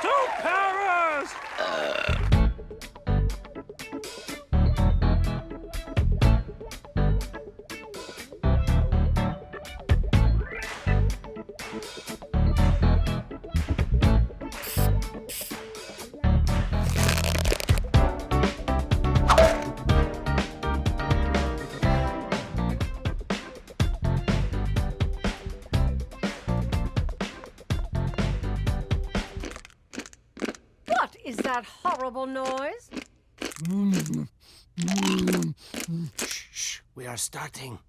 To Paris! What is that horrible noise? Shh, we are starting.